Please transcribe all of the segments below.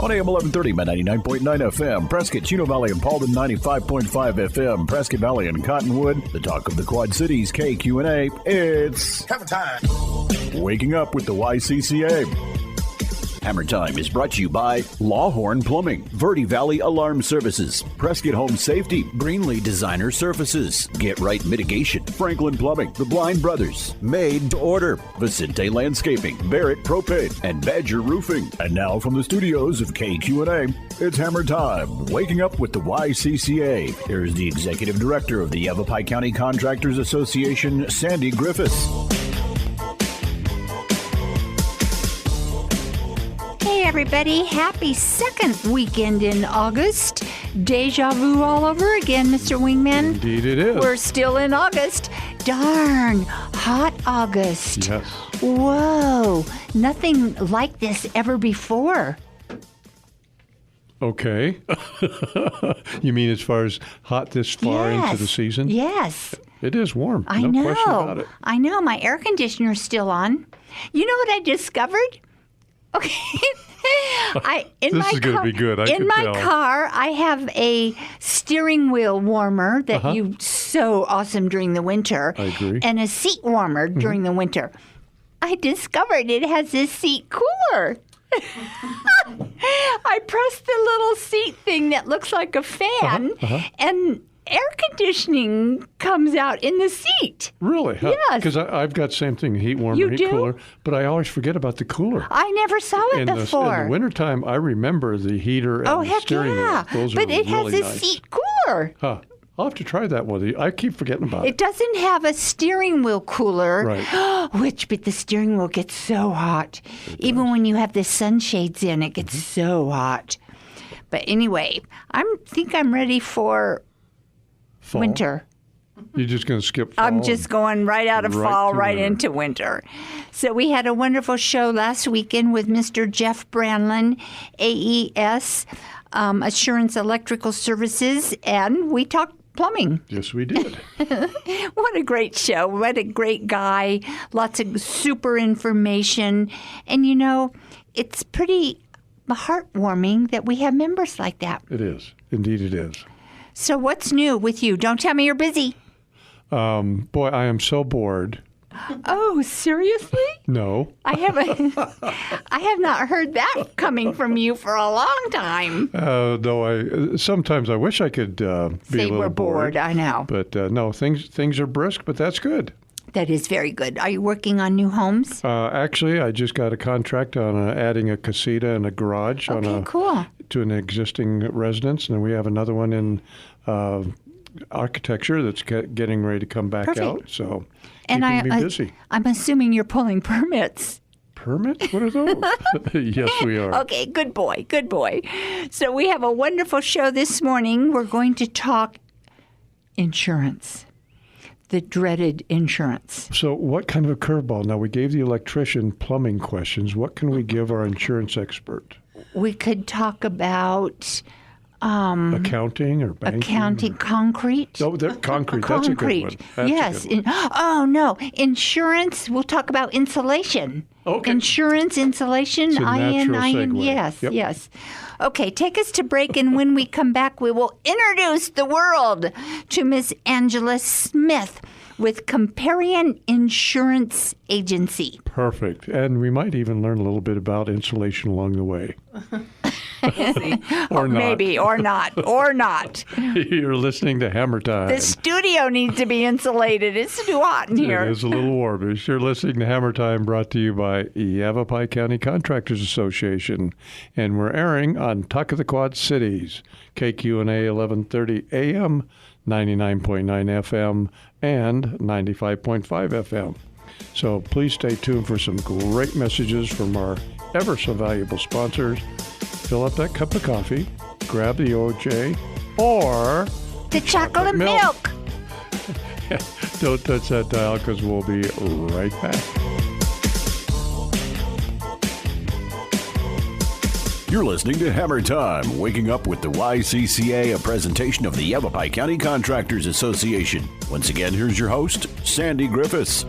On AM 1130, 99.9 FM, Prescott, Chino Valley, and Paulden, 95.5 FM, Prescott Valley and Cottonwood, the talk of the Quad Cities, KQ&A. It's Hammer Time. Waking Up with the YCCA. Hammer Time is brought to you by Lawhorn Plumbing, Verde Valley Alarm Services, Prescott Home Safety, Greenlee Designer Surfaces, Get Right Mitigation, Franklin Plumbing, The Blind Brothers, Made to Order, Vicente Landscaping, Barrett Propane, and Badger Roofing. And now from the studios of KQ&A, it's Hammer Time, Waking Up with the YCCA. Here's the Executive Director of the Yavapai County Contractors Association, Sandy Griffiths. Hey everybody, happy second weekend in August. Deja vu all over again, Mr. Wingman. Indeed it is. We're still in August. Darn, hot August. Yes. Whoa, nothing like this ever before. Okay. You mean as far as hot this far into the season? Yes. It is warm. I no know. question about it. I know. My air conditioner's still on. You know what I discovered? Okay. This is going to be good. I in can my tell. car, I have a steering wheel warmer that you so awesome during the winter. I agree. And a seat warmer during the winter. I discovered it has a seat cooler. I pressed the little seat thing that looks like a fan, and air conditioning comes out in the seat. Really? Huh? Yes. Because I've got same thing, heat warmer, You heat do? cooler, but I always forget about the cooler. I never saw it before. In the wintertime, I remember the heater and Oh, the heck steering yeah. wheel. Those But are it has really a nice. seat cooler. Huh. I'll have to try that one. I keep forgetting about it. It doesn't have a steering wheel cooler, Right. but the steering wheel gets so hot. Even when you have the sunshades in, it gets so hot. But anyway, I think I'm ready for Fall? winter. You're just going to skip fall? I'm just going right out of Right fall, to right winter. into winter. So we had a wonderful show last weekend with Mr. Jeff Branlin, AES, Assurance Electrical Services, and we talked plumbing. Yes, we did. What a great show. What a great guy. Lots of super information. And, you know, it's pretty heartwarming that we have members like that. It is. Indeed it is. So what's new with you? Don't tell me you're busy. Boy, I am so bored. Oh, seriously? No. I have not heard that coming from you for a long time. Though sometimes I wish I could be a Say little we're bored. I know. But no, things are brisk, but that's good. That is very good. Are you working on new homes? Actually, I just got a contract on adding a casita and a garage Okay, cool. to an existing residence, and then we have another one in architecture that's getting ready to come back Perfect. out. So And keeping me busy. I'm assuming you're pulling permits. Permits? What are those? Yes, we are. Okay, good boy, good boy. So we have a wonderful show this morning. We're going to talk insurance, the dreaded insurance. So what kind of a curveball? Now, we gave the electrician plumbing questions. What can we give our insurance expert? We could talk about Accounting or banking? accounting, concrete. Oh, concrete. Concrete. That's a good one. That's Yes. a good one. Oh, no. Insurance. We'll talk about insulation. Okay. Insurance, insulation, It's a natural IN. segue. Yes, Yep. yes. Okay, take us to break, and when we come back, we will introduce the world to Miss Angela Smith with Comparion Insurance Agency. Perfect. And we might even learn a little bit about insulation along the way. Or not. Maybe, or not, or not. You're listening to Hammer Time. The studio needs to be insulated. It's too hot in here. It is a little warm. You're listening to Hammer Time, brought to you by Yavapai County Contractors Association. And we're airing on Talk of the Quad Cities, KQ&A 1130 AM, 99.9 FM, and 95.5 FM. So please stay tuned for some great messages from our ever so valuable sponsors. Fill up that cup of coffee, grab the OJ, or The chocolate milk. don't touch that dial because we'll be right back. You're listening to Hammer Time, Waking Up with the YCCA, a presentation of the Yavapai County Contractors Association. Once again, here's your host, Sandy Griffiths.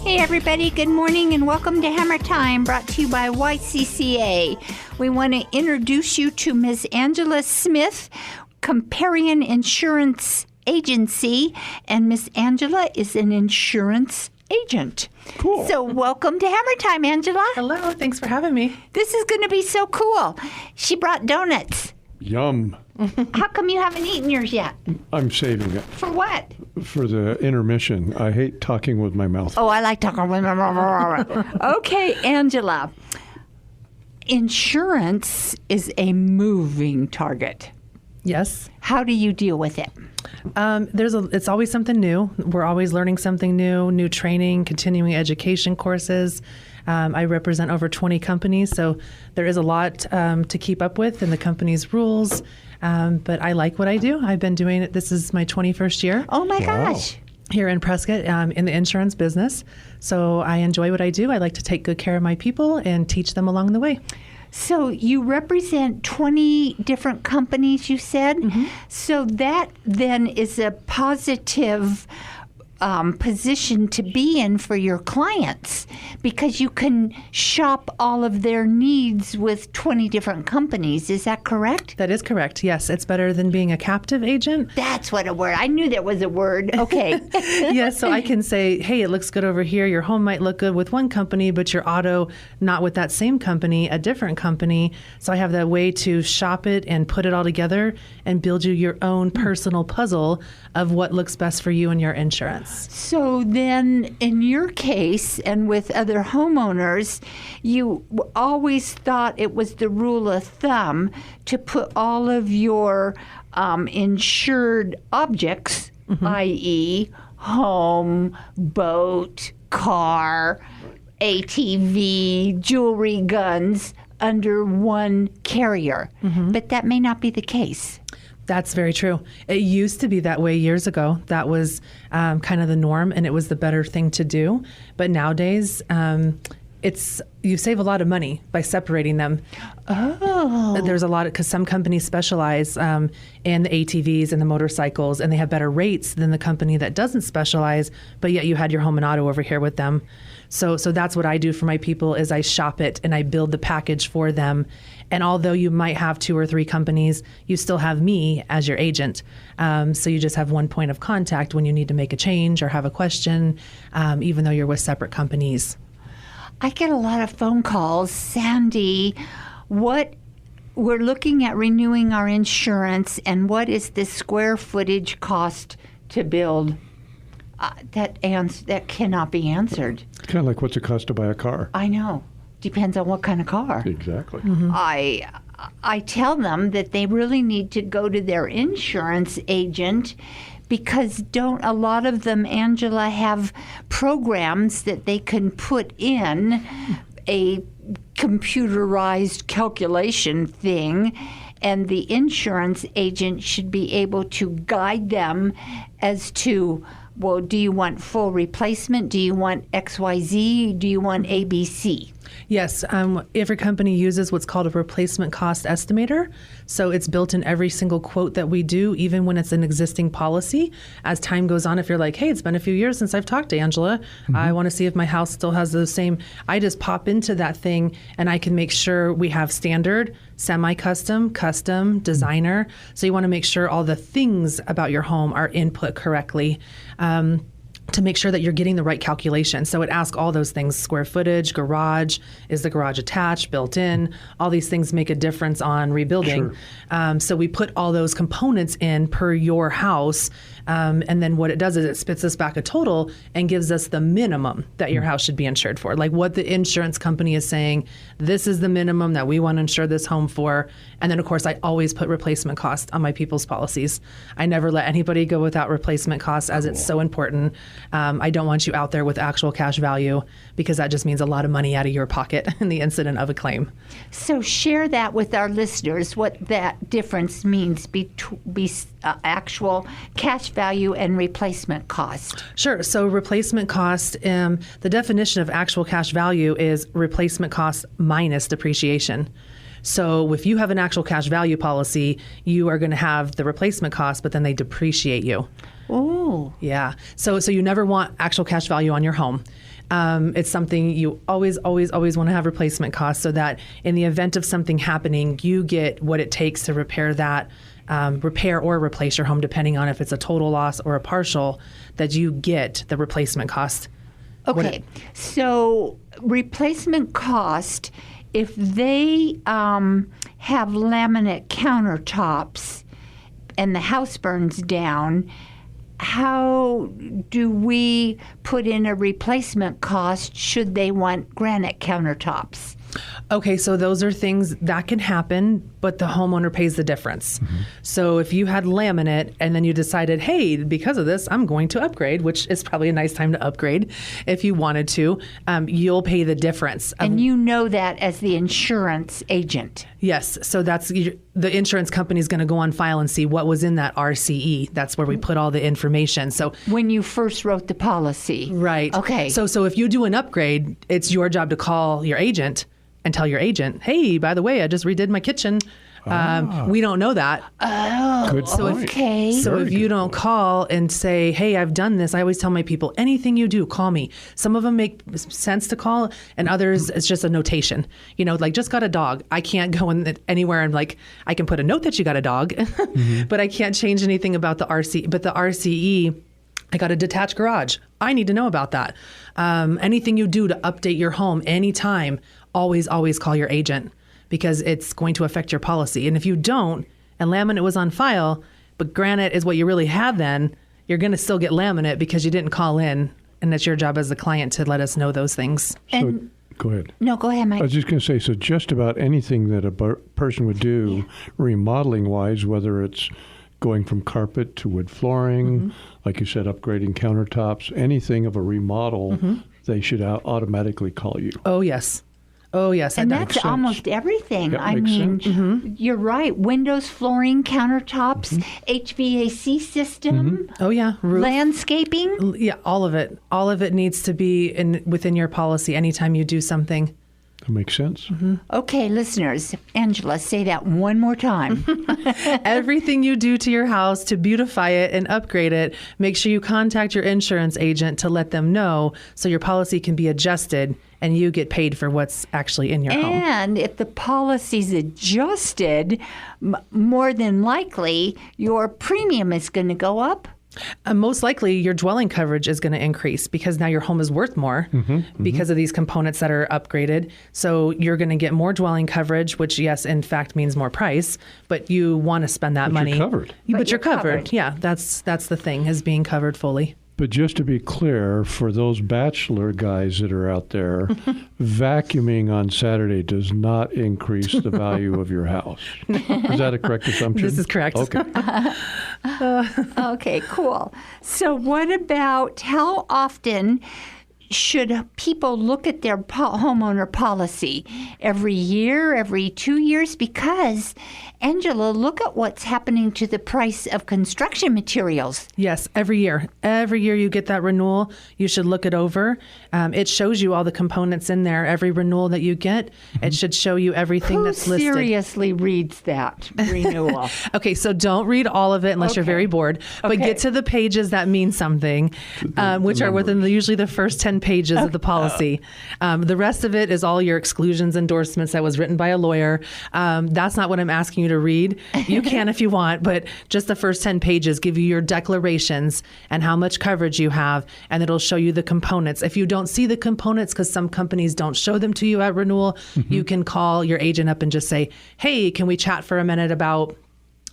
Hey everybody, good morning and welcome to Hammer Time, brought to you by YCCA. We want to introduce you to Ms. Angela Smith, Comparion Insurance Agency, and Ms. Angela is an insurance agent. Cool. So welcome to Hammer Time, Angela. Hello, thanks for having me. This is going to be so cool. She brought donuts. Yum. How come you haven't eaten yours yet? I'm saving it For what? for the intermission. I hate talking with my mouth. Oh, I like talking. Okay, Angela. Insurance is a moving target. Yes. How do you deal with it? It's always something new. We're always learning something new training, continuing education courses. I represent over 20 companies, so there is a lot to keep up with in the company's rules. But I like what I do. I've been doing it. This is my 21st year Oh my gosh. here in Prescott in the insurance business. So I enjoy what I do. I like to take good care of my people and teach them along the way. So you represent 20 different companies, you said? Mm-hmm. So that then is a positive position to be in for your clients, because you can shop all of their needs with 20 different companies. Is that correct? That is correct. Yes, it's better than being a captive agent. That's what a word. I knew there was a word. Okay. Yes, so I can say, hey, it looks good over here. Your home might look good with one company, but your auto not with that same company, a different company. So I have that way to shop it and put it all together and build you your own personal puzzle of what looks best for you and your insurance. So then, in your case and with other homeowners, you always thought it was the rule of thumb to put all of your insured objects, i.e., home, boat, car, ATV, jewelry, guns, under one carrier. But that may not be the case. That's very true. It used to be that way years ago. That was kind of the norm, and it was the better thing to do. But nowadays, you save a lot of money by separating them. Oh. There's a lot because some companies specialize in the ATVs and the motorcycles, and they have better rates than the company that doesn't specialize, but yet you had your home and auto over here with them. So that's what I do for my people is I shop it and I build the package for them. And although you might have 2 or 3 companies, you still have me as your agent. So you just have one point of contact when you need to make a change or have a question, even though you're with separate companies. I get a lot of phone calls. Sandy, we're looking at renewing our insurance, and what is the square footage cost to build? That cannot be answered. It's kind of like what's it cost to buy a car. I know. Depends on what kind of car. Exactly. I tell them that they really need to go to their insurance agent, because don't a lot of them, Angela, have programs that they can put in a computerized calculation thing, and the insurance agent should be able to guide them as to, well, do you want full replacement? Do you want XYZ? Do you want ABC? Yes, every company uses what's called a replacement cost estimator. So it's built in every single quote that we do, even when it's an existing policy. As time goes on, if you're like, hey, it's been a few years since I've talked to Angela, I want to see if my house still has the same, I just pop into that thing and I can make sure we have standard, semi-custom, custom, designer. So you want to make sure all the things about your home are input correctly. To make sure that you're getting the right calculation. So it asks all those things: square footage, garage, is the garage attached, built in? All these things make a difference on rebuilding. Sure. So we put all those components in per your house. And then what it does is it spits us back a total and gives us the minimum that your house should be insured for. Like what the insurance company is saying, this is the minimum that we want to insure this home for. And then, of course, I always put replacement cost on my people's policies. I never let anybody go without replacement costs, as it's so important. I don't want you out there with actual cash value, because that just means a lot of money out of your pocket in the incident of a claim. So share that with our listeners, what that difference means between actual cash value and replacement cost. Sure. So replacement cost, the definition of actual cash value is replacement cost minus depreciation. So if you have an actual cash value policy, you are going to have the replacement cost, but then they depreciate you. Oh. Yeah. So you never want actual cash value on your home. It's something you always want to have replacement costs, so that in the event of something happening, you get what it takes to repair that, repair or replace your home, depending on if it's a total loss or a partial, that you get the replacement cost. Okay, so replacement cost, if they have laminate countertops and the house burns down, how do we put in a replacement cost should they want granite countertops? Okay, so those are things that can happen, but the homeowner pays the difference. So if you had laminate and then you decided, hey, because of this, I'm going to upgrade, which is probably a nice time to upgrade if you wanted to, you'll pay the difference. And you know that as the insurance agent. Yes, so that's the insurance company is going to go on file and see what was in that RCE. That's where we put all the information. So when you first wrote the policy. right. Okay. So if you do an upgrade, it's your job to call your agent and tell your agent, hey, by the way, I just redid my kitchen. We don't know that. Oh, Good point. okay. So Very if you good don't point. call and say, hey, I've done this, I always tell my people, anything you do, call me. Some of them make sense to call, and others, it's just a notation. Like just got a dog. I can't go anywhere and I can put a note that you got a dog, but I can't change anything about the RC. But the RCE, I got a detached garage. I need to know about that. Anything you do to update your home anytime, always call your agent, because it's going to affect your policy. And if you don't, and laminate was on file, but granite is what you really have, then you're going to still get laminate because you didn't call in, and it's your job as the client to let us know those things. So, go ahead. No, go ahead, Mike. I was just going to say, so just about anything that a person would do remodeling-wise, whether it's going from carpet to wood flooring, like you said, upgrading countertops, anything of a remodel, they should automatically call you. Oh, yes. Oh, yes. And that that's makes sense. almost everything. That I makes mean, sense. you're right. Windows, flooring, countertops, HVAC system, Oh, yeah. Roof. landscaping. Yeah, all of it. All of it needs to be within your policy anytime you do something. That makes sense. Okay, listeners, Angela, say that one more time. Everything you do to your house to beautify it and upgrade it, make sure you contact your insurance agent to let them know so your policy can be adjusted and you get paid for what's actually in your home. And if the policy's adjusted, more than likely your premium is going to go up. Most likely, your dwelling coverage is going to increase because now your home is worth more because of these components that are upgraded. So you're going to get more dwelling coverage, which, yes, in fact, means more price. But you want to spend that money. You're covered. But you're you're covered. covered. Yeah, that's the thing, is being covered fully. But just to be clear, for those bachelor guys that are out there, vacuuming on Saturday does not increase the value of your house. Is that a correct assumption? This is correct. Okay. Okay, cool. So what about how often should people look at their homeowner policy? Every year, every 2 years? Because, Angela, look at what's happening to the price of construction materials. Yes, every year. Every year you get that renewal, you should look it over. It shows you all the components in there. Every renewal that you get, it should show you everything Who that's listed. seriously reads that renewal? Okay, so don't read all of it unless you're Okay. very bored, but Okay. get to the pages that mean something, which are within usually the first 10 pages of the policy. The rest of it is all your exclusions, endorsements that was written by a lawyer. That's not what I'm asking you to read. You can if you want, but just the first 10 pages give you your declarations and how much coverage you have, and it'll show you the components. If you don't see the components, because some companies don't show them to you at renewal, you can call your agent up and just say, hey, can we chat for a minute about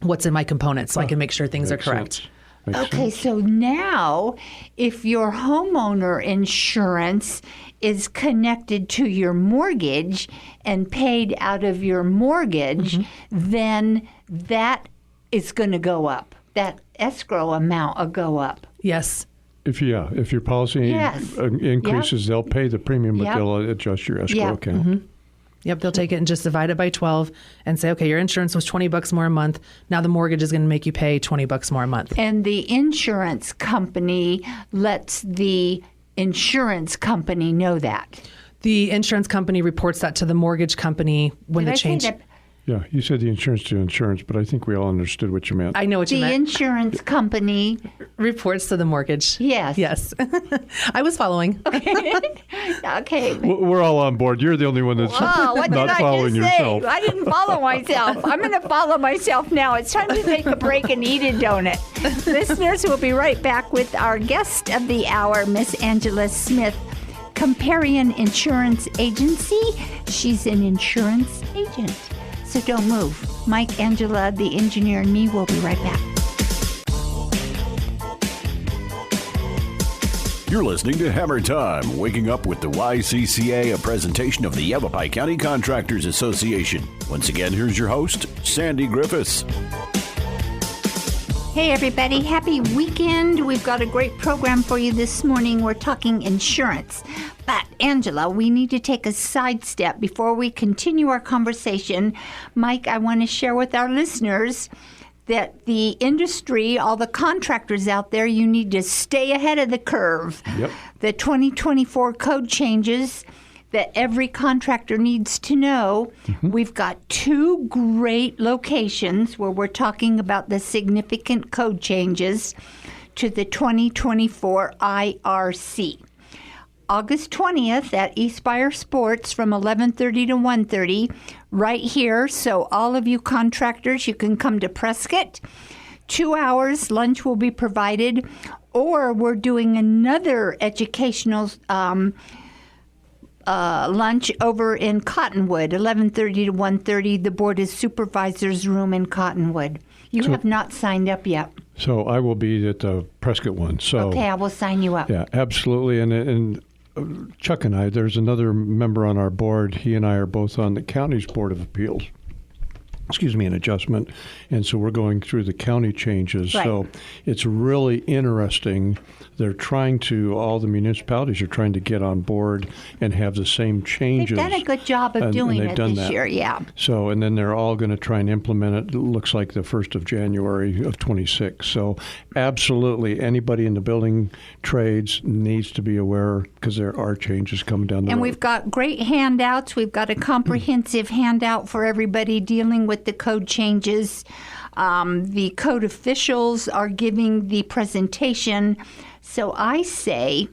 what's in my components so I can make sure things are Makes correct. sense. Makes Okay, so now if your homeowner insurance is connected to your mortgage and paid out of your mortgage, then that is going to go up. That escrow amount will go up. Yes. If your policy Yes. increases, they'll pay the premium, but Yep. they'll adjust your escrow Yep. account. Yep, they'll take it and just divide it by 12 and say, okay, your insurance was $20 more a month. Now the mortgage is going to make you pay $20 more a month. And the insurance company lets the insurance company know that. The insurance company reports that to the mortgage company when Did the I say change. that? Yeah, you said the insurance to insurance, but I think we all understood what you meant. I know what you The meant. insurance company. Reports to the mortgage. Yes. Yes. I was following. Okay. We're all on board. You're the only one that's Oh, what not did I following just say? yourself. I didn't follow myself. I'm going to follow myself now. It's time to take a break and eat a donut. Listeners, we'll be right back with our guest of the hour, Miss Angela Smith, Comparion Insurance Agency. She's an insurance agent. So don't move. Mike, Angela, the engineer, and me will be right back. You're listening to Hammer Time, waking up with the YCCA, a presentation of the Yavapai County Contractors Association. Once again, here's your host, Sandy Griffiths. Hey, everybody. Happy weekend. We've got a great program for you this morning. We're talking insurance. But, Angela, we need to take a sidestep before we continue our conversation. Mike, I want to share with our listeners that the industry, all the contractors out there, you need to stay ahead of the curve. Yep. The 2024 code changes that every contractor needs to know. We've got 2 great locations where we're talking about the significant code changes to the 2024 IRC. August 20th at Eastspire Sports from 11:30 to 1:30 right here. So all of you contractors, you can come to Prescott. 2 hours, lunch will be provided. Or we're doing another educational lunch over in Cottonwood, 11:30 to 1:30, the Board of Supervisors room in Cottonwood. You have not signed up yet. So I will be at the Prescott one. So Okay, I will sign you up. yeah, absolutely. And Chuck and I, there's another member on our board. He and I are both on the county's Board of Appeals. An adjustment. And so we're going through the county changes. Right. So it's really interesting. They're all the municipalities are trying to get on board and have the same changes. They've done a good job of doing they've it done this that. year, yeah. So, and then they're all going to try and implement it. It looks like the 1st of January of 26. So absolutely anybody in the building trades needs to be aware because there are changes coming down the road. And we've got great handouts. We've got a comprehensive handout for everybody dealing with the code changes. The code officials are giving the presentation. So I say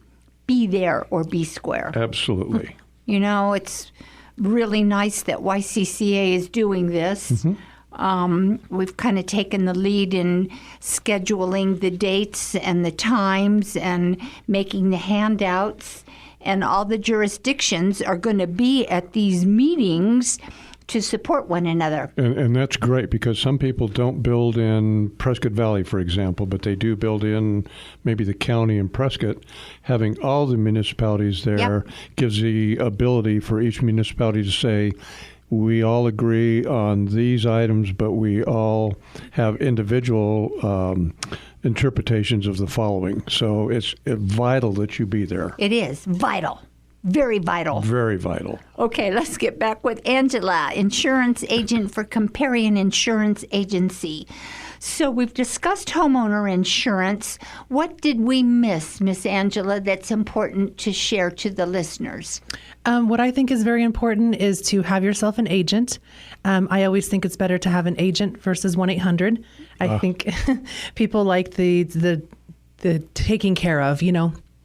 be there or be square. Absolutely. You know, it's really nice that YCCA is doing this. We've kind of taken the lead in scheduling the dates and the times and making the handouts. And all the jurisdictions are going to be at these meetings to support one another. And that's great because some people don't build in Prescott Valley, for example, but they do build in maybe the county and Prescott. Having all the municipalities there gives the ability for each municipality to say, we all agree on these items, but we all have individual interpretations of the following. So it's vital that you be there. It is vital. Very vital. Very vital. Okay, let's get back with Angela, insurance agent for Comparion Insurance Agency. So we've discussed homeowner insurance. What did we miss, Miss Angela, that's important to share to the listeners? What I think is very important is to have yourself an agent. I always think it's better to have an agent versus 1-800. I think people like the taking care of,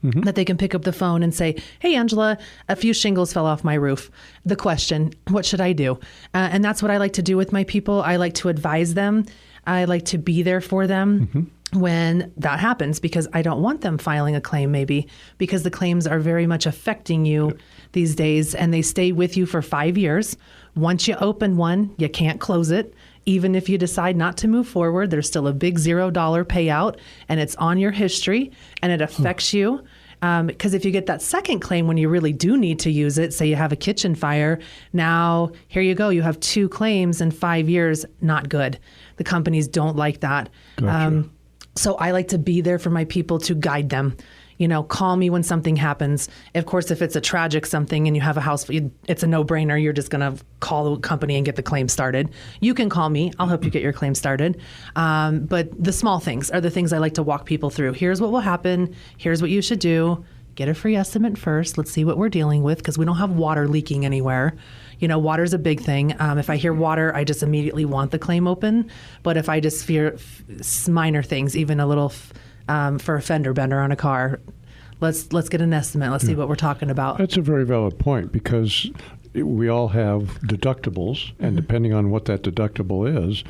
that they can pick up the phone and say, hey, Angela, a few shingles fell off my roof. The question, what should I do? And that's what I like to do with my people. I like to advise them. I like to be there for them when that happens because I don't want them filing a claim maybe because the claims are very much affecting you these days and they stay with you for 5 years. Once you open one, you can't close it. Even if you decide not to move forward, there's still a big $0 payout and it's on your history and it affects you. Because if you get that second claim when you really do need to use it, say you have a kitchen fire, now here you go. You have 2 claims in 5 years. Not good. The companies don't like that. Gotcha. So I like to be there for my people to guide them. Call me when something happens. Of course, if it's a tragic something and you have a house, it's a no-brainer. You're just going to call the company and get the claim started. You can call me. I'll help you get your claim started. But the small things are the things I like to walk people through. Here's what will happen. Here's what you should do. get a free estimate first. Let's see what we're dealing with, because we don't have water leaking anywhere. Water's a big thing. If I hear water, I just immediately want the claim open. But if I just fear minor things, even a little for a fender bender on a car, let's get an estimate. Let's see what we're talking about. That's a very valid point, because we all have deductibles, and depending on what that deductible is,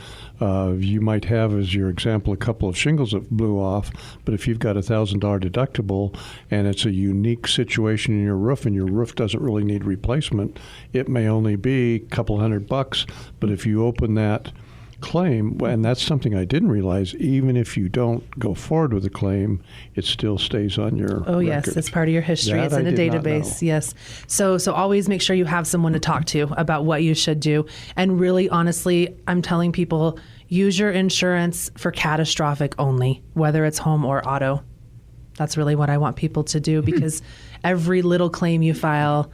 you might have, as your example, a couple of shingles that blew off, but if you've got $1,000 deductible and it's a unique situation in your roof and your roof doesn't really need replacement, it may only be a couple $100, but if you open that claim, and that's something I didn't realize, even if you don't go forward with the claim, it still stays on your record. Yes, it's part of your history. It's in a database. Yes. So always make sure you have someone to talk to about what you should do. And really, honestly, I'm telling people, use your insurance for catastrophic only, whether it's home or auto. That's really what I want people to do, because every little claim you file,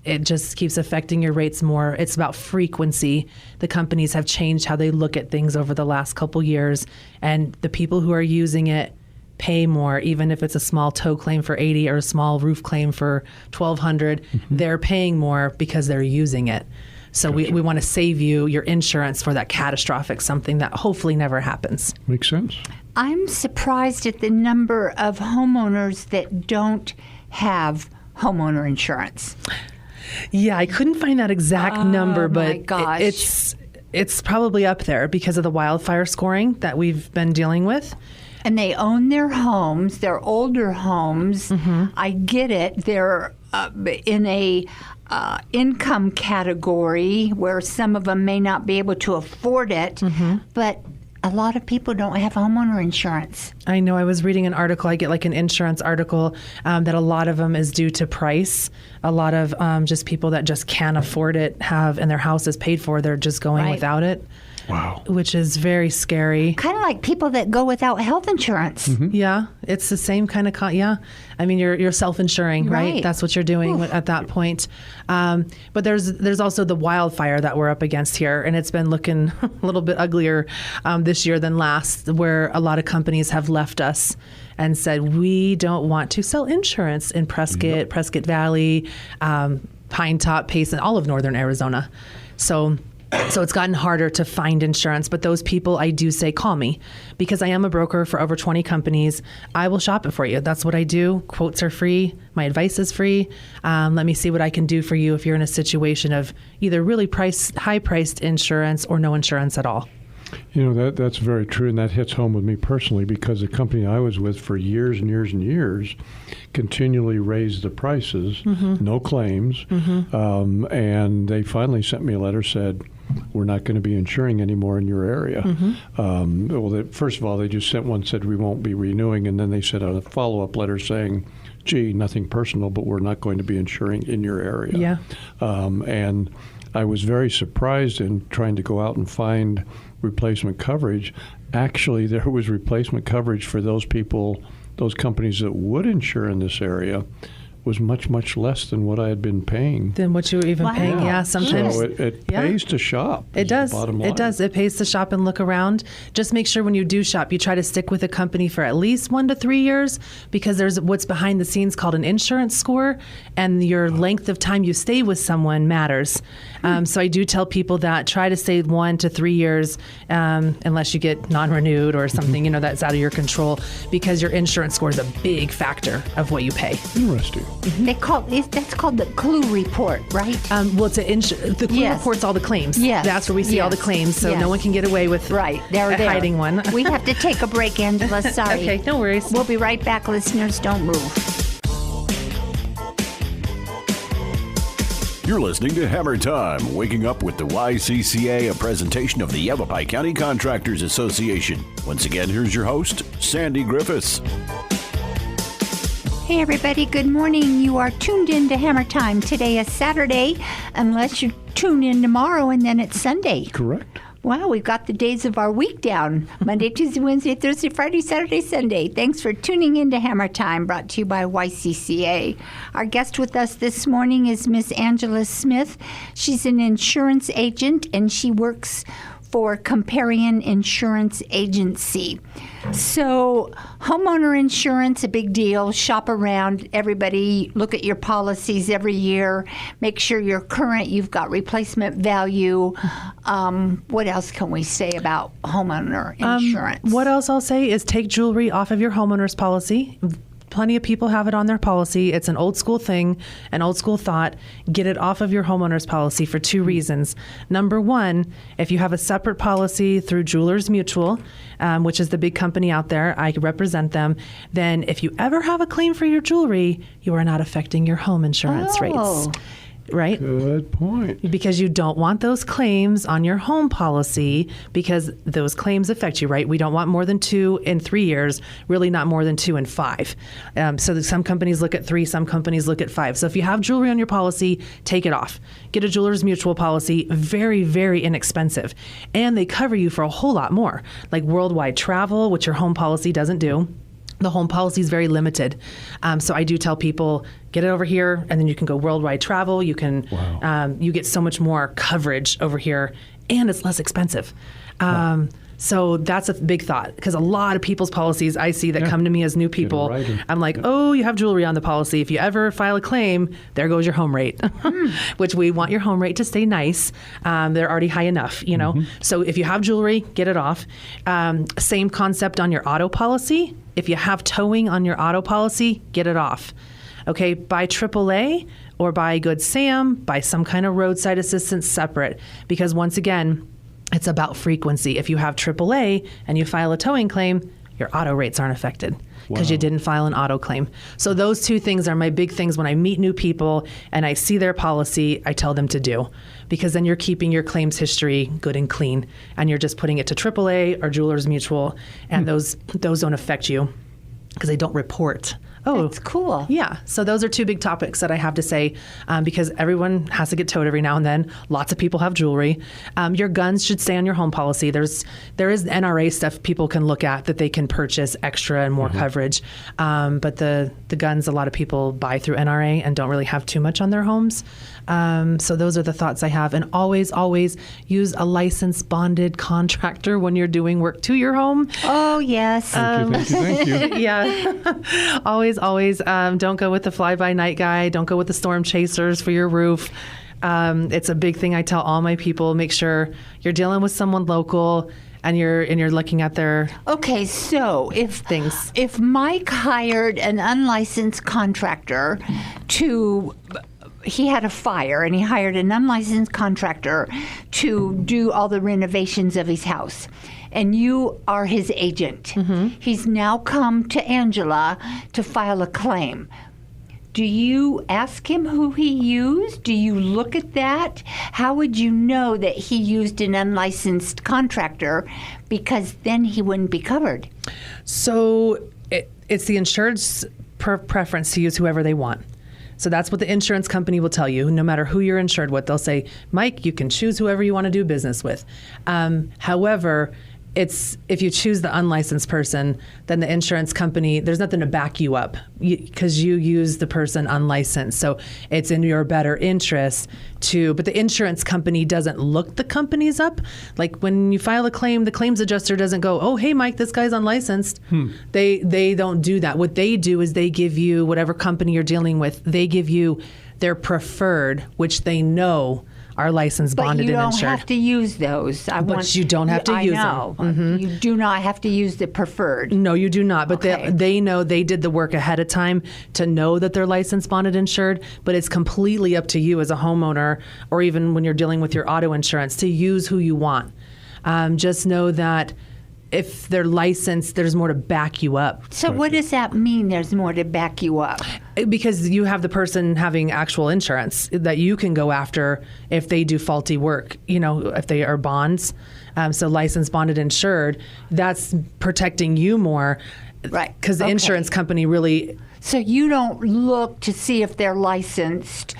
it just keeps affecting your rates more. It's about frequency. The companies have changed how they look at things over the last couple years, and the people who are using it pay more, even if it's a small tow claim for $80 or a small roof claim for $1,200. They're paying more because they're using it. So we want to save you your insurance for that catastrophic something that hopefully never happens. Makes sense. I'm surprised at the number of homeowners that don't have homeowner insurance. Yeah, I couldn't find that exact number, but my gosh. it's probably up there because of the wildfire scoring that we've been dealing with. And they own their homes, their older homes. I get it. They're in a income category where some of them may not be able to afford it, but a lot of people don't have homeowner insurance. I know. I was reading an article. I get like an insurance article that a lot of them is due to price. A lot of just people that just can't afford it and their house is paid for. They're just going without it. Wow. Which is very scary. Kind of like people that go without health insurance. Yeah, it's the same kind of, yeah. I mean, you're self-insuring, right? That's what you're doing at that point. But there's also the wildfire that we're up against here, and it's been looking a little bit uglier this year than last, where a lot of companies have left us and said, we don't want to sell insurance in Prescott, Prescott Valley, Pine Top, Payson, all of northern Arizona. So it's gotten harder to find insurance, but those people, I do say, call me, because I am a broker for over 20 companies. I will shop it for you. That's what I do. Quotes are free. My advice is free. Let me see what I can do for you if you're in a situation of either really high-priced insurance or no insurance at all. That's very true, and that hits home with me personally, because the company I was with for years and years and years continually raised the prices, no claims, and they finally sent me a letter, said, we're not going to be insuring anymore in your area. First of all, they just sent one, said we won't be renewing, and then they sent out a follow-up letter saying, gee, nothing personal, but we're not going to be insuring in your area. Yeah. And I was very surprised in trying to go out and find replacement coverage. Actually, there was replacement coverage for those people, those companies that would insure in this area, was much, much less than what I had been paying. Than what you were even paying, yeah, sometimes. So it pays to shop. It does. Bottom line. It does. It pays to shop and look around. Just make sure when you do shop, you try to stick with a company for at least 1 to 3 years, because there's what's behind the scenes called an insurance score, and your length of time you stay with someone matters. So I do tell people that try to stay 1 to 3 years, unless you get non-renewed or something, that's out of your control, because your insurance score is a big factor of what you pay. Interesting. That's called the clue report, right? Well, it's the clue report's all the claims. Yes. That's where we see all the claims, so no one can get away with hiding one. We have to take a break, Angela. Sorry. Okay, no worries. We'll be right back, listeners. Don't move. You're listening to Hammer Time, waking up with the YCCA, a presentation of the Yavapai County Contractors Association. Once again, here's your host, Sandy Griffiths. Hey everybody, good morning. You are tuned in to Hammer Time. Today is Saturday, unless you tune in tomorrow and then it's Sunday. Correct. Wow, we've got the days of our week down. Monday, Tuesday, Wednesday, Thursday, Friday, Saturday, Sunday. Thanks for tuning in to Hammer Time, brought to you by YCCA. Our guest with us this morning is Miss Angela Smith. She's an insurance agent, and she works for Comparion Insurance Agency. So homeowner insurance, a big deal. Shop around, everybody, look at your policies every year. Make sure you're current, you've got replacement value. What else can we say about homeowner insurance? What else I'll say is take jewelry off of your homeowner's policy. Plenty of people have it on their policy. It's an old school thing, an old school thought. Get it off of your homeowner's policy for two reasons. Number one, if you have a separate policy through Jewelers Mutual, which is the big company out there, I represent them, then if you ever have a claim for your jewelry, you are not affecting your home insurance rates. Right? Good point. Because you don't want those claims on your home policy because those claims affect you, right? We don't want more than 2 in 3 years, really not more than 2 in 5. So some companies look at 3, some companies look at 5. So if you have jewelry on your policy, take it off. Get a Jewelers Mutual policy, very, very inexpensive. And they cover you for a whole lot more, like worldwide travel, which your home policy doesn't do. The home policy is very limited. So I do tell people, get it over here, and then you can go worldwide travel. You can, you get so much more coverage over here, and it's less expensive. So that's a big thought, because a lot of people's policies I see that come to me as new people, I'm like, oh, you have jewelry on the policy. If you ever file a claim, there goes your home rate, which we want your home rate to stay nice. They're already high enough, you know. So if you have jewelry, get it off. Same concept on your auto policy. If you have towing on your auto policy, get it off. Okay, buy AAA or buy Good Sam, buy some kind of roadside assistance separate, because once again, it's about frequency. If you have AAA and you file a towing claim, your auto rates aren't affected because you didn't file an auto claim. So those two things are my big things when I meet new people and I see their policy, I tell them to do, because then you're keeping your claims history good and clean, and you're just putting it to AAA or Jewelers Mutual, and those don't affect you because they don't report. Oh, that's cool. Yeah. So those are two big topics that I have to say, because everyone has to get towed every now and then. Lots of people have jewelry. Your guns should stay on your home policy. There is NRA stuff people can look at that they can purchase extra and more coverage. But the guns, a lot of people buy through NRA and don't really have too much on their homes. So those are the thoughts I have. And always, always use a licensed bonded contractor when you're doing work to your home. Oh, yes. Thank you. Yeah. Always don't go with the fly-by-night guy. Don't go with the storm chasers for your roof. It's a big thing I tell all my people. Make sure you're dealing with someone local and you're looking at their so if Mike hired an unlicensed contractor he had a fire and he hired an unlicensed contractor to do all the renovations of his house, and you are his agent. He's now come to Angela to file a claim. Do you ask him who he used? Do you look at that? How would you know that he used an unlicensed contractor? Because then he wouldn't be covered. So it's the insured's preference to use whoever they want. So that's what the insurance company will tell you, no matter who you're insured with. They'll say, Mike, you can choose whoever you want to do business with. However, if you choose the unlicensed person, then the insurance company, there's nothing to back you up because you use the person unlicensed. So it's in your better interest but the insurance company doesn't look the companies up. Like when you file a claim, the claims adjuster doesn't go, oh, hey, Mike, this guy's unlicensed. They don't do that. What they do is they give you, whatever company you're dealing with, they give you their preferred, which they know are licensed, bonded, and insured. But you don't have to use those. You don't have to use them. You do not have to use the preferred. No, you do not. But they know, they did the work ahead of time to know that they're licensed, bonded, insured. But it's completely up to you as a homeowner, or even when you're dealing with your auto insurance, to use who you want. Just know that if they're licensed, there's more to back you up. So what does that mean, there's more to back you up? Because you have the person having actual insurance that you can go after if they do faulty work, if they are bonds. So licensed, bonded, insured, that's protecting you more. Right. Because the insurance company really... So you don't look to see if they're licensed.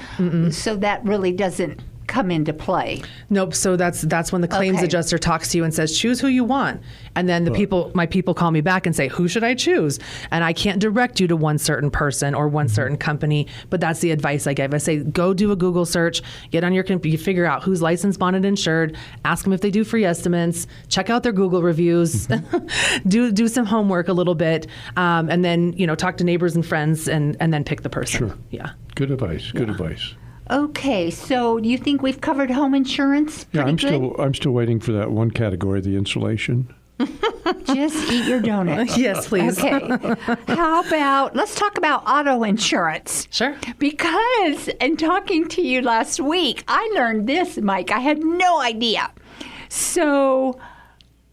So that really doesn't come into play? Nope. So that's when the claims Okay. adjuster talks to you and says, choose who you want. And then my people call me back and say, who should I choose? And I can't direct you to one certain person or one certain company, but that's the advice I give. I say, go do a Google search, get on your computer, figure out who's licensed, bonded, insured, ask them if they do free estimates, check out their Google reviews, do some homework a little bit, and then, talk to neighbors and friends and then pick the person. Sure. Yeah. Good advice. Good advice. Okay, so do you think we've covered home insurance? Yeah, Pretty good? I'm still waiting for that one category, the insulation. Just eat your donut. Yes, please. Okay. How about, let's talk about auto insurance. Sure. Because in talking to you last week, I learned this, Mike. I had no idea. So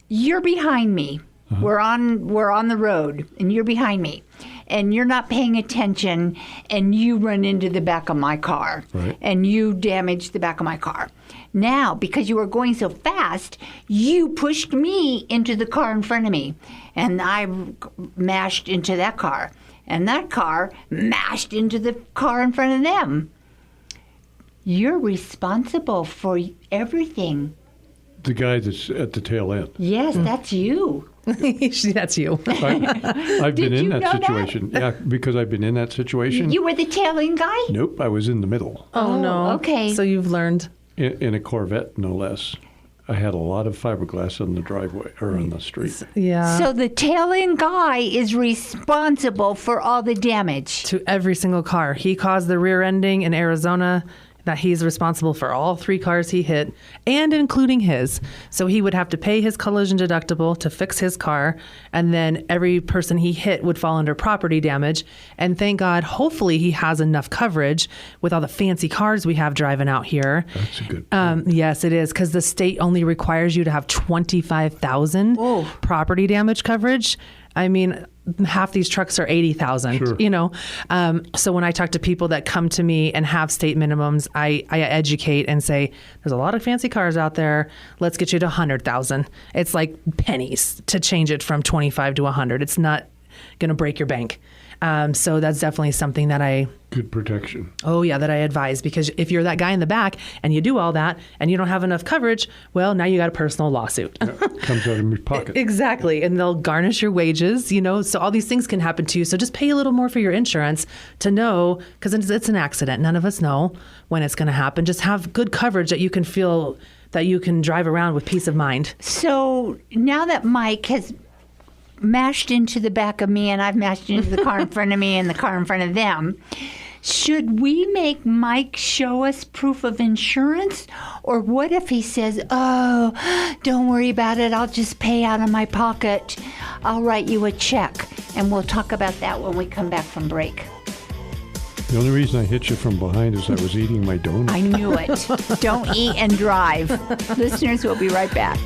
you're behind me. We're on the road, and you're behind me. And you're not paying attention, and you run into the back of my car, Right. and you damage the back of my car. Now, because you were going so fast, you pushed me into the car in front of me, and I mashed into that car, and that car mashed into the car in front of them. You're responsible for everything. The guy that's at the tail end. Yes, that's you. That's you. I've been Did in you that know that? situation. Yeah, because I've been in that situation. You were the tailing guy? Nope, I was in the middle. Oh, no. okay. So you've learned. In a Corvette, no less. I had a lot of fiberglass on the driveway or on the street. Yeah. So the tailing guy is responsible for all the damage. To every single car. He caused the rear ending in Arizona. That he's responsible for all 3 cars he hit, and including his. So he would have to pay his collision deductible to fix his car, and then every person he hit would fall under property damage. And thank God, hopefully he has enough coverage with all the fancy cars we have driving out here. That's a good point. Yes, it is, because the state only requires you to have 25,000 property damage coverage. I mean, half these trucks are 80,000, Sure. So when I talk to people that come to me and have state minimums, I educate and say, there's a lot of fancy cars out there. Let's get you to 100,000. It's like pennies to change it from 25 to 100. It's not going to break your bank. So that's definitely something that Good protection. that I advise, because if you're that guy in the back and you do all that and you don't have enough coverage, well, now you got a personal lawsuit. Yeah, comes out of your pocket. Exactly. And they'll garnish your wages, so all these things can happen to you. So just pay a little more for your insurance to know, because it's an accident. None of us know when it's going to happen. Just have good coverage that you can feel that you can drive around with peace of mind. So now that Mike has mashed into the back of me and I've mashed into the car in front of me and the car in front of them, should we make Mike show us proof of insurance? Or what if he says, oh, don't worry about it, I'll just pay out of my pocket, I'll write you a check? And we'll talk about that when we come back from break. The only reason I hit you from behind is I was eating my donut. I knew it. Don't eat and drive. Listeners, we'll be right back.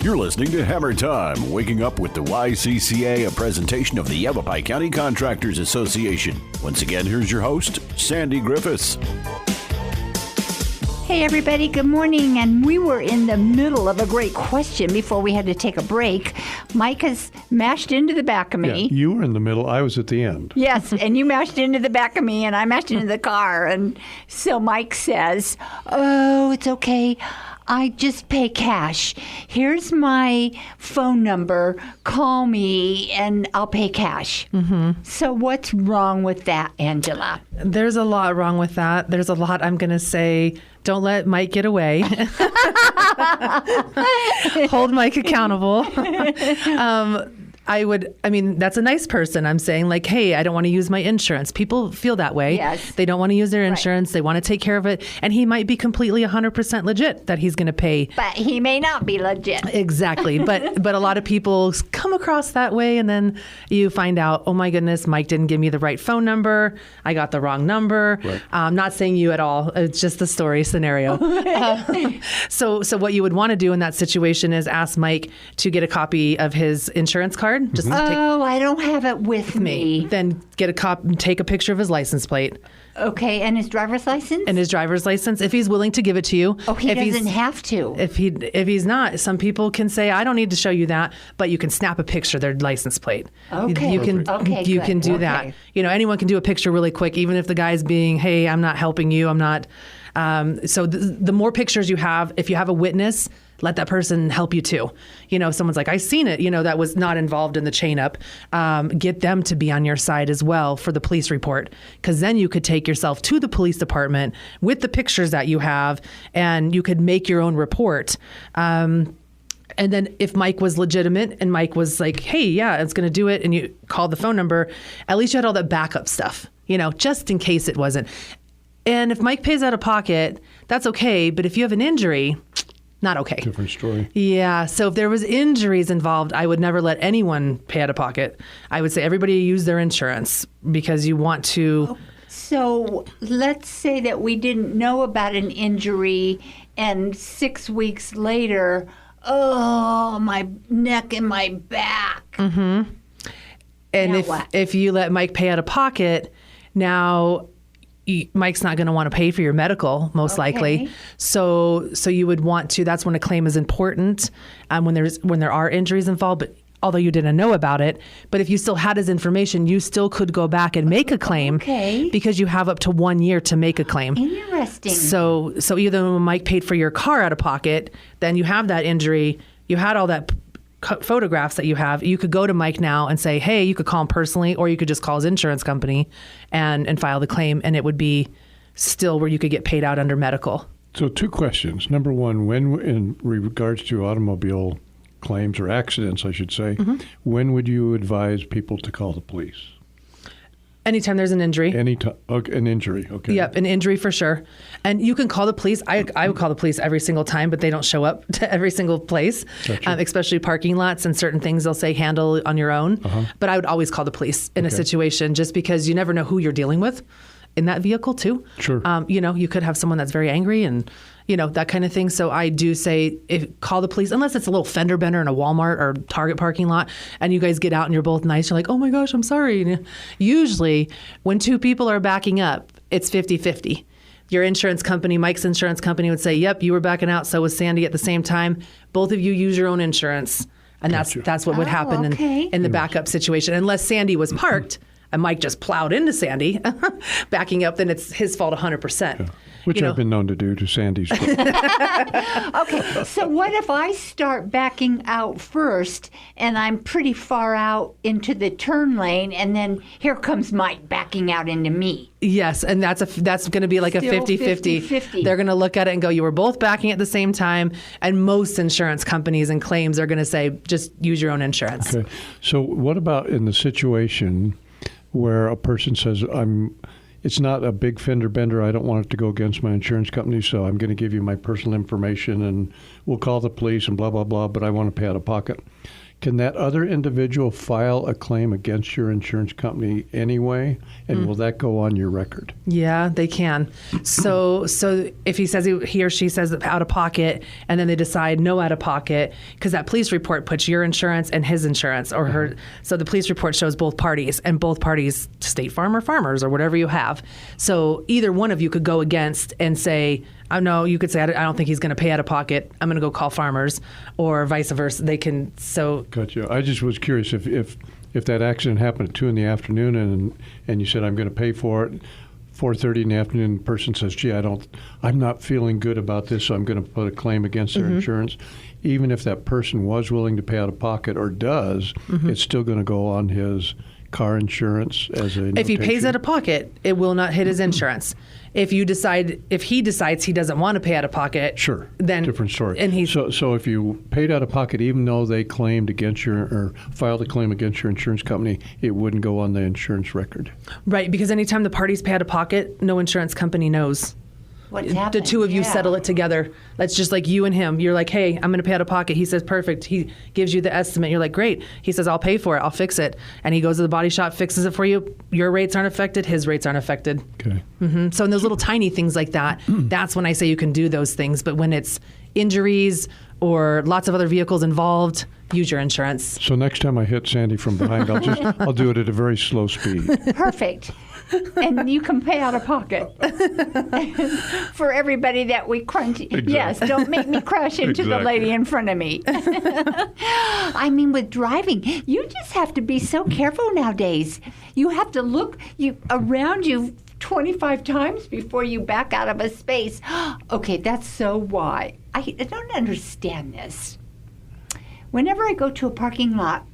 You're listening to Hammer Time, waking up with the YCCA, a presentation of the Yavapai County Contractors Association. Once again, here's your host, Sandy Griffiths. Hey everybody, good morning. And we were in the middle of a great question before we had to take a break. Mike has mashed into the back of me. Yeah, you were in the middle. I was at the end. Yes, and you mashed into the back of me and I mashed into the car. And so Mike says, oh, it's okay. I just pay cash. Here's my phone number. Call me and I'll pay cash. Mm-hmm. So what's wrong with that, Angela? There's a lot wrong with that. There's a lot I'm going to say. Don't let Mike get away. Hold Mike accountable. That's a nice person. I'm saying, like, hey, I don't want to use my insurance. People feel that way. Yes. They don't want to use their insurance. Right. They want to take care of it. And he might be completely 100% legit that he's going to pay. But he may not be legit. Exactly. But a lot of people come across that way. And then you find out, oh, my goodness, Mike didn't give me the right phone number. I got the wrong number. Right. I'm not saying you at all. It's just the story scenario. So what you would want to do in that situation is ask Mike to get a copy of his insurance card card? Just I don't have it with me. Then get take a picture of his license plate. Okay, and his driver's license? And his driver's license, if he's willing to give it to you. Oh, he doesn't have to. If he's not, some people can say, I don't need to show you that, but you can snap a picture of their license plate. Okay. You can do that. Anyone can do a picture really quick, even if the guy's being, hey, I'm not helping you, I'm not. So the more pictures you have, if you have a witness, let that person help you too. If someone's like, I seen it, that was not involved in the chain up, get them to be on your side as well for the police report. Because then you could take yourself to the police department with the pictures that you have, and you could make your own report. And then if Mike was legitimate and Mike was like, hey, yeah, it's going to do it, and you called the phone number, at least you had all that backup stuff, just in case it wasn't. And if Mike pays out of pocket, that's okay. But if you have an injury, not okay. Different story. Yeah. So if there was injuries involved, I would never let anyone pay out of pocket. I would say everybody use their insurance because you want to. So let's say that we didn't know about an injury, and 6 weeks later, my neck and my back. Mm-hmm. And if you let Mike pay out of pocket, now Mike's not going to want to pay for your medical, most likely. So you would want to. That's when a claim is important, when there are injuries involved. But although you didn't know about it, but if you still had his information, you still could go back and make a claim. Because you have up to 1 year to make a claim. Interesting. So either when Mike paid for your car out of pocket, then you have that injury, you had all that photographs that you have, you could go to Mike now and say, hey, you could call him personally, or you could just call his insurance company and file the claim, and it would be still where you could get paid out under medical. So 2 questions. Number one, when in regards to automobile claims or accidents, I should say, when would you advise people to call the police? Anytime there's an injury. Anytime, okay, an injury, okay. Yep, an injury for sure. And you can call the police. I would call the police every single time, but they don't show up to every single place, especially parking lots and certain things they'll say handle on your own. But I would always call the police in a situation, just because you never know who you're dealing with in that vehicle too. Sure. You could have someone that's very angry and that kind of thing. So I do say, call the police, unless it's a little fender bender in a Walmart or Target parking lot, and you guys get out and you're both nice. You're like, oh my gosh, I'm sorry. And usually when 2 people are backing up, it's 50-50. Your insurance company, Mike's insurance company, would say, yep, you were backing out, so was Sandy at the same time. Both of you use your own insurance. And that's what would happen in the backup situation. Unless Sandy was parked and Mike just plowed into Sandy, backing up, then it's his fault 100%. Yeah. Which I've been known to do to Sandy's. Okay, so what if I start backing out first, and I'm pretty far out into the turn lane, and then here comes Mike backing out into me? Yes, and that's going to be like Still a 50-50. They're going to look at it and go, you were both backing at the same time, and most insurance companies and claims are going to say, just use your own insurance. Okay, so what about in the situation where a person says, it's not a big fender bender. I don't want it to go against my insurance company, so I'm going to give you my personal information, and we'll call the police and blah, blah, blah, but I want to pay out of pocket. Can that other individual file a claim against your insurance company anyway, and will that go on your record? Yeah, they can. So if he says he or she says out of pocket, and then they decide no out of pocket, because that police report puts your insurance and his insurance or her. So the police report shows both parties, and both parties, State Farm or Farmers or whatever you have. So either one of you could go against and say, oh, no, you could say, I don't think he's going to pay out of pocket. I'm going to go call Farmers, or vice versa. They can. So. Gotcha. I just was curious if that accident happened at 2 p.m. and you said, I'm going to pay for it. 4:30 in the afternoon, the person says, gee, I'm not feeling good about this, so I'm going to put a claim against their insurance. Even if that person was willing to pay out of pocket or does, it's still going to go on his car insurance as a notation. If he pays out of pocket, it will not hit his insurance. If he decides he doesn't want to pay out of pocket, sure, then different story. And so if you paid out of pocket, even though they claimed against or filed a claim against your insurance company, it wouldn't go on the insurance record. Right, because anytime the parties pay out of pocket, no insurance company knows. What's happened? The two of you settle it together. That's just like you and him. You're like, hey, I'm going to pay out of pocket. He says, perfect. He gives you the estimate. You're like, great. He says, I'll pay for it. I'll fix it. And he goes to the body shop, fixes it for you. Your rates aren't affected. His rates aren't affected. Okay. So in those little tiny things like that, that's when I say you can do those things. But when it's injuries or lots of other vehicles involved, use your insurance. So next time I hit Sandy from behind, I'll do it at a very slow speed. Perfect. And you can pay out of pocket for everybody that we crunch. Exactly. Yes, don't make me crash into the lady in front of me. I mean, with driving, you just have to be so careful nowadays. You have to look around you 25 times before you back out of a space. Okay, that's so why. I don't understand this. Whenever I go to a parking lot,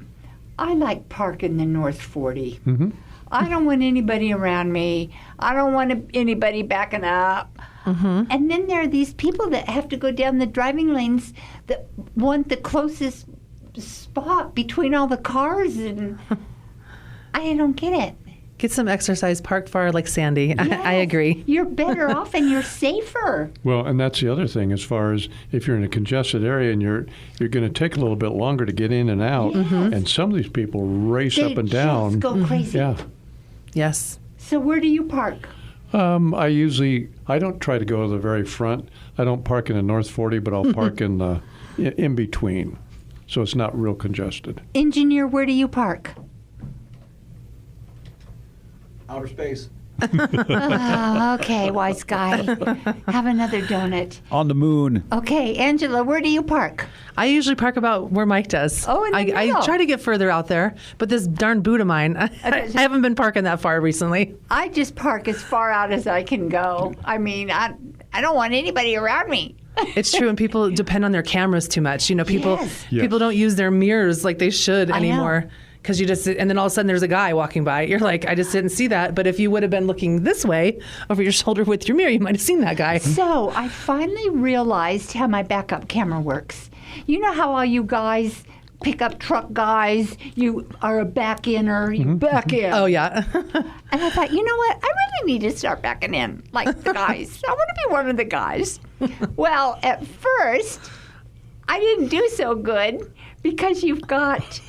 I like park in the North 40. Mm-hmm. I don't want anybody around me. I don't want anybody backing up. Mm-hmm. And then there are these people that have to go down the driving lanes that want the closest spot between all the cars, and I don't get it. Get some exercise, park far like Sandy. Yes, I agree. You're better off and you're safer. Well, and that's the other thing, as far as if you're in a congested area and you're going to take a little bit longer to get in and out, Yes. and some of these people race They up and down. just go crazy. Yeah. Yes. So where do you park? I don't try to go to the very front. I don't park in the North 40, but I'll park in the in between, so it's not real congested. Engineer, where do you park? Outer space. Oh, okay, wise guy. Have another donut. On the moon. Okay, Angela, where do you park? I usually park about where Mike does. Oh, in the I middle. try to get further out there, but this darn boot of mine, I haven't been parking that far recently. I just park as far out as I can go. I mean, I don't want anybody around me. It's true, and people depend on their cameras too much. You know, people Yes. Yes. people don't use their mirrors like they should I know. anymore. Because you just, and then all of a sudden there's a guy walking by. You're like, I just didn't see that. But if you would have been looking this way over your shoulder with your mirror, you might have seen that guy. So I finally realized how my backup camera works. You know how all you guys, pickup truck guys, you are a back-inner, you back in. Oh, yeah. And I thought, you know what? I really need to start backing in like the guys. I want to be one of the guys. Well, at first, I didn't do so good because you've got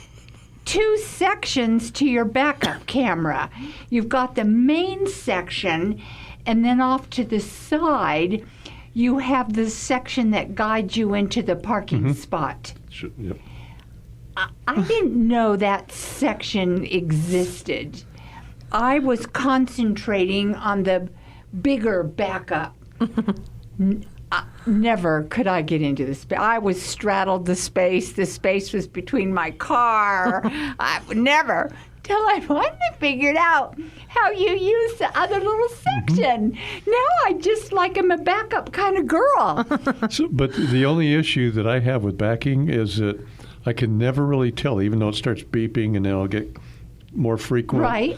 two sections to your backup camera. You've got the main section, and then off to the side, you have the section that guides you into the parking spot. Yep. I didn't know that section existed. I was concentrating on the bigger backup. Never could I get into the space. I was straddled the space. The space was between my car. I would never. Till I finally figured out how you use the other little section. Now I just like I'm a backup kind of girl. But the only issue that I have with backing is that I can never really tell, even though it starts beeping and then it'll get more frequent. Right.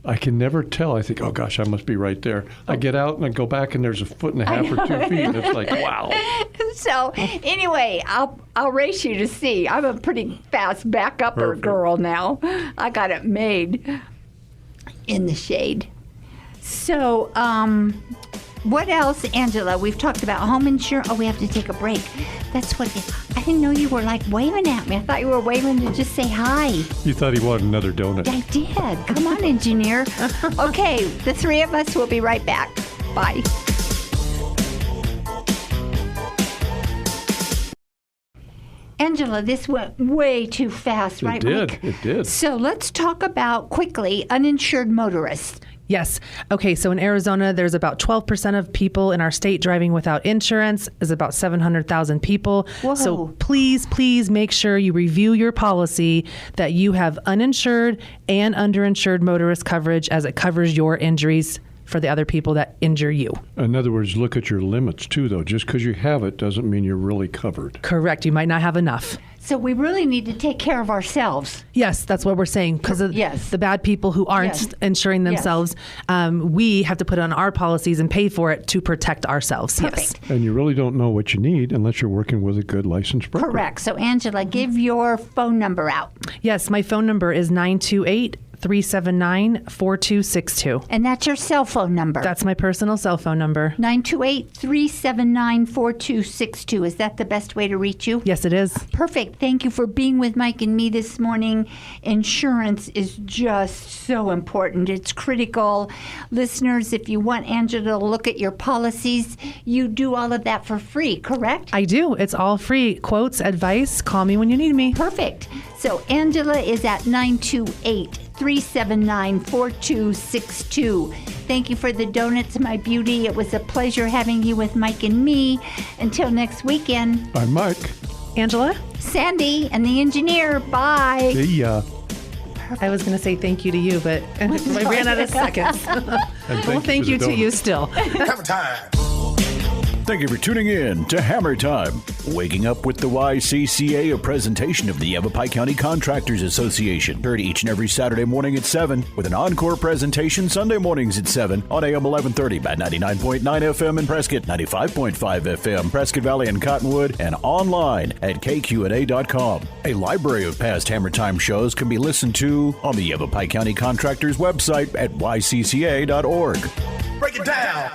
I can never tell. I think, oh gosh, I must be right there. I get out and I go back and there's a foot and a half or 2 feet. And it's like, wow. So anyway, I'll race you to see. I'm a pretty fast back-upper Perfect. girl now. I got it made in the shade. So what else, Angela? We've talked about home insurance. Oh, we have to take a break. That's what I didn't know you were like waving at me. I thought you were waving to just say hi. You thought he wanted another donut. I did. Come on, engineer. Okay, the three of us will be right back. Bye. Angela, this went way too fast, right, did. Mike? It did. So let's talk about, quickly, uninsured motorists. Yes. Okay, so in Arizona, there's about 12% of people in our state driving without insurance. Is about 700,000 people. Whoa. So please make sure you review your policy that you have uninsured and underinsured motorist coverage as it covers your injuries for the other people that injure you. In other words, look at your limits too, though. Just because you have it doesn't mean you're really covered. Correct. You might not have enough. So we really need to take care of ourselves. Yes, that's what we're saying. Because of Yes. the bad people who aren't Yes. insuring Yes. themselves, we have to put on our policies and pay for it to protect ourselves. Yes. Perfect. And you really don't know what you need unless you're working with a good licensed broker. Correct. So, Angela, give your phone number out. Yes, my phone number is 928 928-379-4262. And that's your cell phone number. That's my personal cell phone number. 928-379-4262. Is that the best way to reach you? Yes, it is. Perfect. Thank you for being with Mike and me this morning. Insurance is just so important. It's critical. Listeners, if you want Angela to look at your policies, you do all of that for free, correct? I do. It's all free. Quotes, advice, call me when you need me. Perfect. So Angela is at 928-379-4262. Thank you for the donuts, my beauty. It was a pleasure having you with Mike and me. Until next weekend. I'm Mike. Angela? Sandy and the engineer. Bye. See ya. I was going to say thank you to you, but I ran out of seconds. Well, thank you to you still. Hammer time. Thank you for tuning in to Hammer Time. Waking Up with the YCCA, a presentation of the Yavapai County Contractors Association. Heard each and every Saturday morning at 7, with an encore presentation Sunday mornings at 7 on AM 1130 at 99.9 FM in Prescott, 95.5 FM, Prescott Valley and Cottonwood, and online at kqna.com. A library of past Hammer Time shows can be listened to on the Yavapai County Contractors website at ycca.org. Break it down.